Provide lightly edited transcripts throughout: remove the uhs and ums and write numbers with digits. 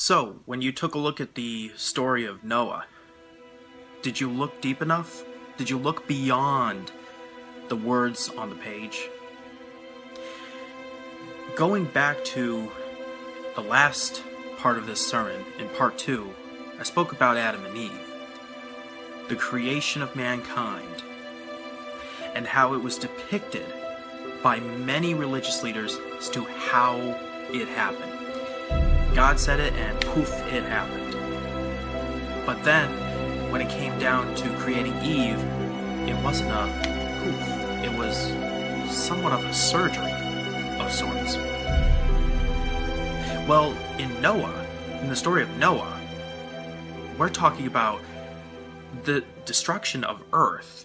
So, when you took a look at the story of Noah, did you look deep enough? Did you look beyond the words on the page? Going back to the last part of this sermon, in part 2, I spoke about Adam and Eve, the creation of mankind, and how it was depicted by many religious leaders as to how it happened. God said it, and poof, it happened. But then, when it came down to creating Eve, it wasn't a poof. It was somewhat of a surgery of sorts. Well, in Noah, in the story of Noah, we're talking about the destruction of Earth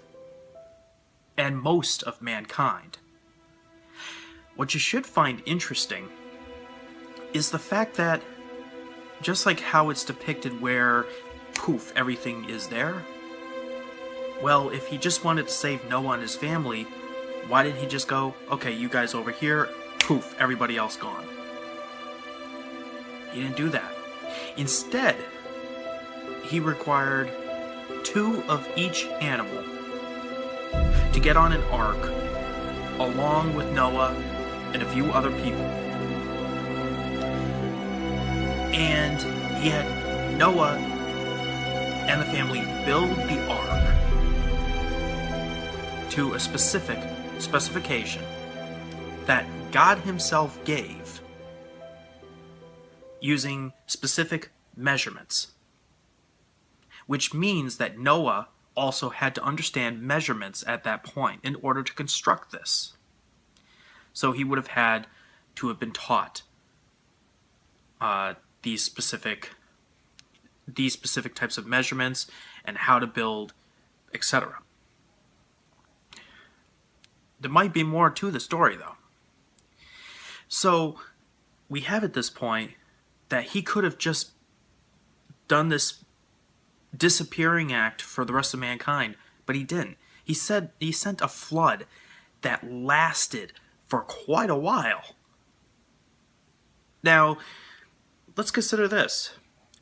and most of mankind. What you should find interesting is the fact that, just like how it's depicted where, poof, everything is there, well, if he just wanted to save Noah and his family, why didn't he just go, okay, you guys over here, poof, everybody else gone? He didn't do that. Instead, he required 2 of each animal to get on an ark along with Noah and a few other people. And he had Noah and the family build the ark to a specific specification that God himself gave, using specific measurements, which means that Noah also had to understand measurements at that point in order to construct this. So he would have had to have been taught these specific types of measurements and how to build, etc. There might be more to the story, though. So we have at this point that he could have just done this disappearing act for the rest of mankind, but he didn't. He sent a flood that lasted for quite a while. Now, let's consider this.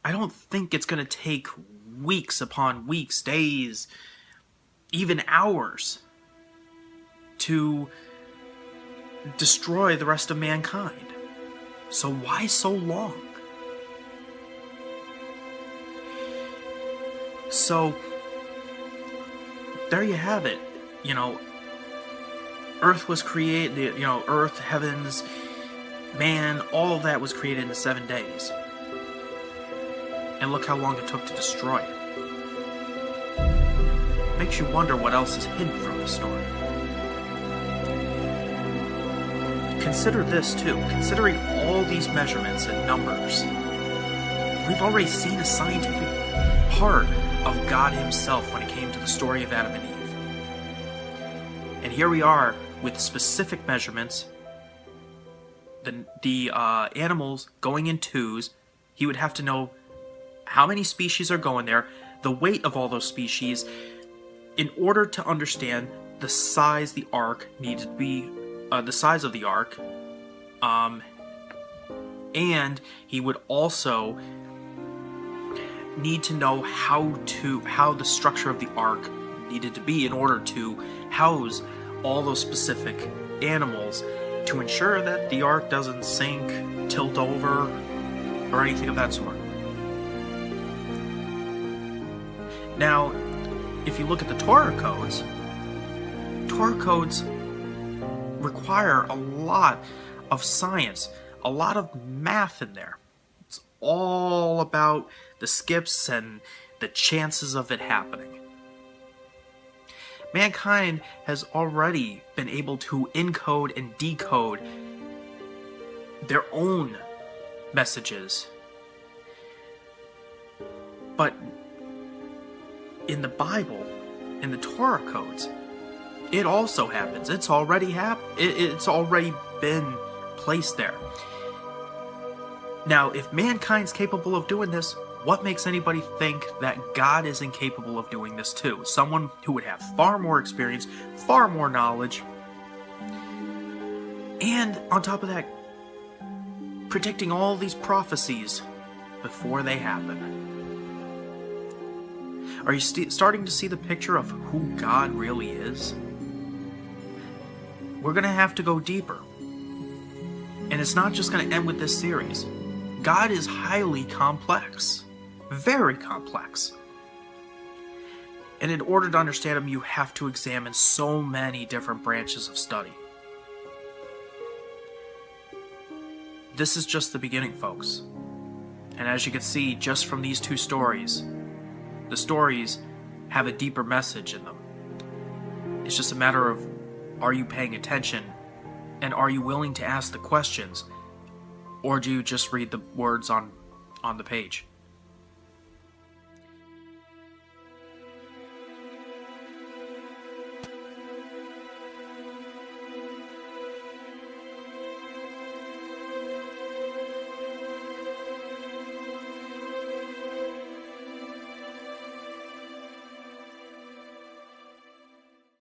I don't think it's going to take weeks upon weeks, days, even hours to destroy the rest of mankind. So why so long? So, there you have it. Earth was created, Earth, heavens, man, all of that was created in 7 days. And look how long it took to destroy it. Makes you wonder what else is hidden from the story. Consider this too. Considering all these measurements and numbers, we've already seen a scientific part of God himself when it came to the story of Adam and Eve. And here we are with specific measurements. The animals going in 2s. He would have to know how many species are going there, the weight of all those species, in order to understand the size the ark needed to be, the size of the ark. And he would also need to know how the structure of the ark needed to be in order to house all those specific animals, to ensure that the ark doesn't sink, tilt over, or anything of that sort. Now, if you look at the Torah codes require a lot of science, a lot of math in there. It's all about the skips and the chances of it happening. Mankind has already been able to encode and decode their own messages. But in the Bible, in the Torah codes, it also happens. It's already it's already been placed there. Now, if mankind's capable of doing this, what makes anybody think that God is incapable of doing this too? Someone who would have far more experience, far more knowledge, and on top of that, predicting all these prophecies before they happen. Are you starting to see the picture of who God really is? We're going to have to go deeper. And it's not just going to end with this series. God is highly complex. Very complex. And in order to understand Him, you have to examine so many different branches of study. This is just the beginning, folks. And as you can see, just from these two stories, the stories have a deeper message in them. It's just a matter of, are you paying attention? And are you willing to ask the questions? Or do you just read the words on the page?